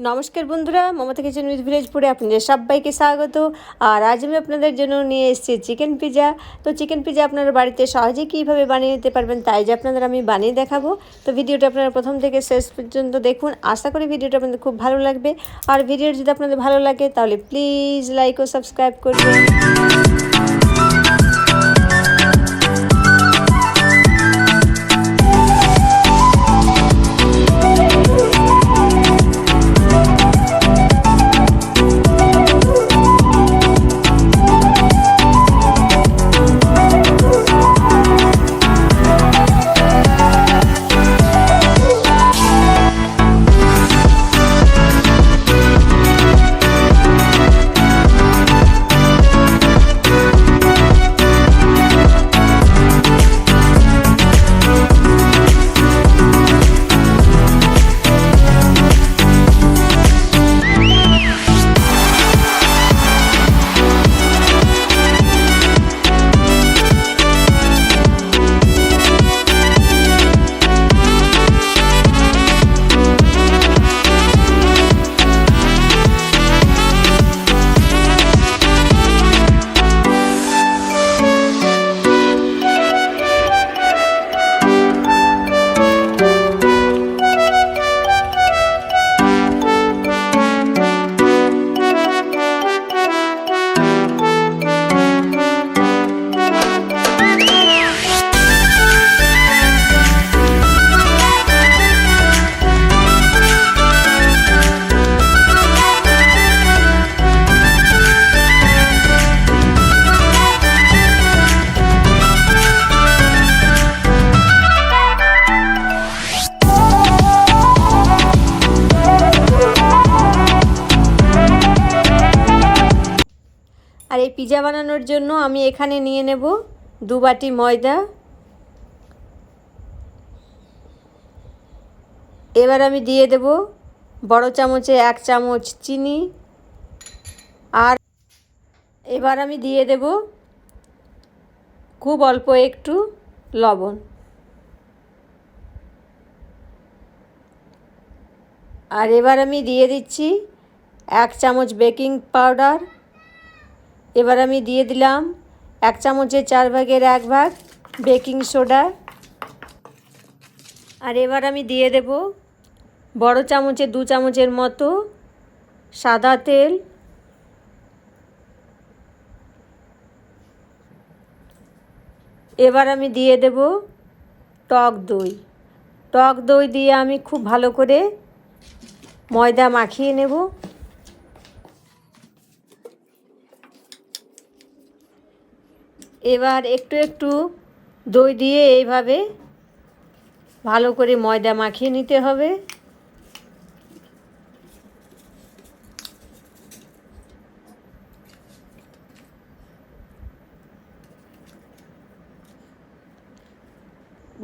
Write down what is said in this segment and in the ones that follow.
নমস্কার বন্ধুরা, Mamata kitchen with ভিলেজপুরে আপনাদের সবাইকে স্বাগত। আর আজ আমি আপনাদের জন্য নিয়ে এসেছি চিকেন পিৎজা। তো চিকেন পিৎজা আপনারা বাড়িতে সহজে কীভাবে বানিয়ে নিতে পারবেন তাই যে আপনাদের আমি বানিয়ে দেখাবো। তো ভিডিওটা আপনারা প্রথম থেকে শেষ পর্যন্ত দেখুন, আশা করি ভিডিওটা আপনাদের খুব ভালো লাগবে। আর ভিডিওটা যদি আপনাদের ভালো লাগে তাহলে প্লিজ লাইক ও সাবস্ক্রাইব করবেন। আর এই পিৎজা বানানোর জন্য আমি এখানে নিয়ে নেব 2 বাটি ময়দা। এবার আমি দিয়ে দেব বড় চামচে 1 চামচ চিনি। আর এবার আমি দিয়ে দেব খুব অল্প একটু লবণ। আর এবার আমি দিয়ে দিচ্ছি 1 চামচ বেকিং পাউডার। এবার আমি দিয়ে দিলাম 1 চামচের 4 ভাগের 1 ভাগ বেকিং সোডা। আর এবার আমি দিয়ে দেব বড় চামচে 2 চামচের মতো সাদা তেল। এবার আমি দিয়ে দেব টক দই। টক দই দিয়ে আমি খুব ভালো করে ময়দা মাখিয়ে নেব। এবার একটু একটু দই দিয়ে এইভাবে ভালো করে ময়দা মাখিয়ে নিতে হবে।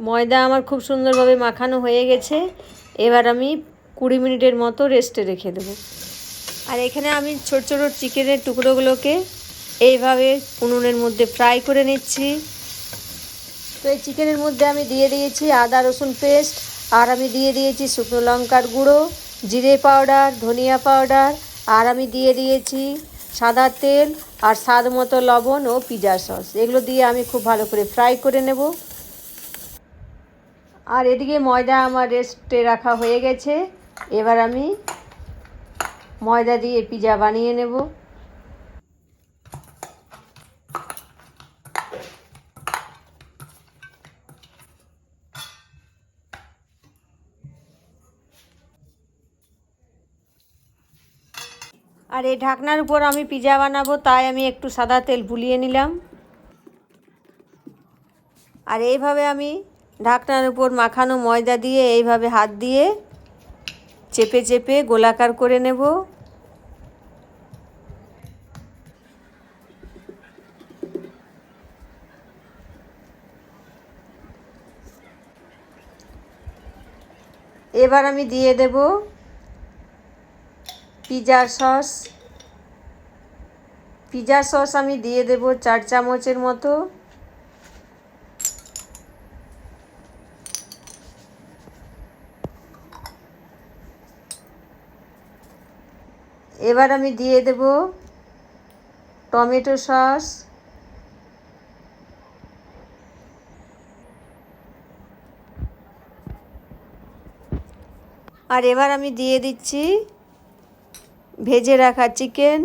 ময়দা আমার খুব সুন্দরভাবে মাখানো হয়ে গেছে। এবার আমি 20 মিনিটের মতো রেস্টে রেখে দেব। আর এখানে আমি ছোট ছোট চিকেনের টুকরোগুলোকে এইভাবে উনুনের মধ্যে ফ্রাই করে নিচ্ছি। তো এই চিকেনের মধ্যে আমি দিয়ে দিয়েছি আদা রসুন পেস্ট, আর আমি দিয়ে দিয়েছি শুকনো লঙ্কার গুঁড়ো, জিরে পাউডার, ধনিয়া পাউডার, আর আমি দিয়ে দিয়েছি সাদা তেল আর স্বাদ মতো লবণ ও পিৎজা সস। এগুলো দিয়ে আমি খুব ভালো করে ফ্রাই করে নেব। আর এদিকে ময়দা আমার রেস্টে রাখা হয়ে গেছে। এবার আমি ময়দা দিয়ে পিৎজা বানিয়ে নেব। আর এই ঢাকনার উপর আমি পিৎজা বানাবো, তাই আমি একটু সাদা তেল বুলিয়ে নিলাম। আর এইভাবে আমি ঢাকনার উপর মাখানো ময়দা দিয়ে এইভাবে হাত দিয়ে চেপে চেপে গোলাকার করে নেব। এবার আমি দিয়ে দেব পিৎজা সস। পিৎজা সস আমি দিয়ে দেব 4 চামচের মতো। এবার আমি দিয়ে দেব টমেটো সস, আর এবার আমি দিয়ে দিচ্ছি ভেজে রাখা চিকেন।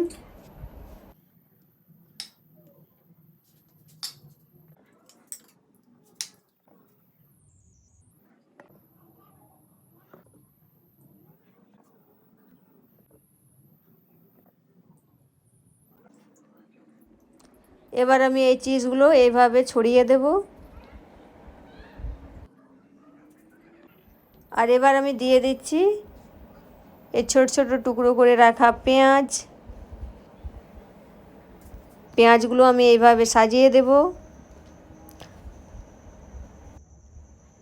এবার আমি এই চিজগুলো এইভাবে ছড়িয়ে দেব। আর এবার আমি দিয়ে দিচ্ছি এই ছোট ছোট টুকরো করে রাখা পেঁয়াজ। পেঁয়াজগুলো আমি এইভাবে সাজিয়ে দেব।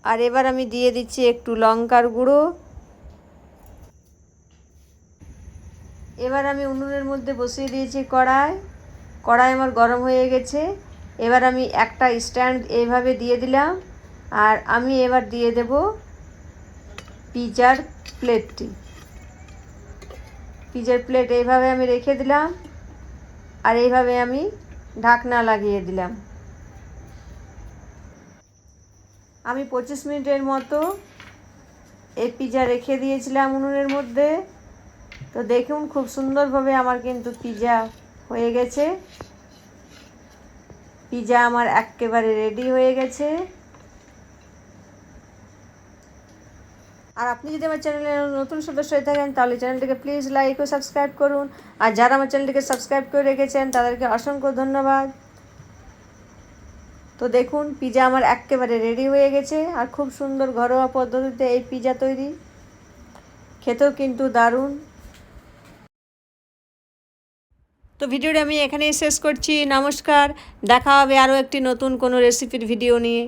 আর এবার আমি দিয়ে দিচ্ছি একটু লঙ্কার গুঁড়ো। এবার আমি উনুনের মধ্যে বসিয়ে দিয়েছি কড়াই। কড়াই আমার গরম হয়ে গেছে। এবার আমি একটা স্ট্যান্ড এইভাবে দিয়ে দিলাম। আর আমি এবার দিয়ে দেব পিৎজার প্লেটটি। পিৎজার প্লেট এইভাবে আমি রেখে দিলাম। আর এইভাবে আমি ঢাকনা লাগিয়ে দিলাম। আমি 25 মিনিটের মতো এই পিৎজা রেখে দিয়েছিলাম উনুনের মধ্যে। তো দেখুন খুব সুন্দরভাবে আমার কিন্তু পিৎজা হয়ে গেছে। পিৎজা আমার একেবারে রেডি হয়ে গেছে। আর আপনি যদি আমার চ্যানেলে নতুন সদস্য হয়ে থাকেন তাহলে চ্যানেলটিকে প্লিজ লাইক ও সাবস্ক্রাইব করুন। আর যারা আমার চ্যানেলটিকে সাবস্ক্রাইব করে রেখেছেন তাদেরকে অসংখ্য ধন্যবাদ। তো দেখুন পিৎজা আমার একেবারে রেডি হয়ে গেছে। আর খুব সুন্দর ঘরোয়া পদ্ধতিতে এই পিৎজা তৈরি, খেতেও কিন্তু দারুণ। তো ভিডিওটা আমি এখানেই শেষ করছি। নমস্কার, দেখা হবে আরও একটি নতুন কোনো রেসিপির ভিডিও নিয়ে।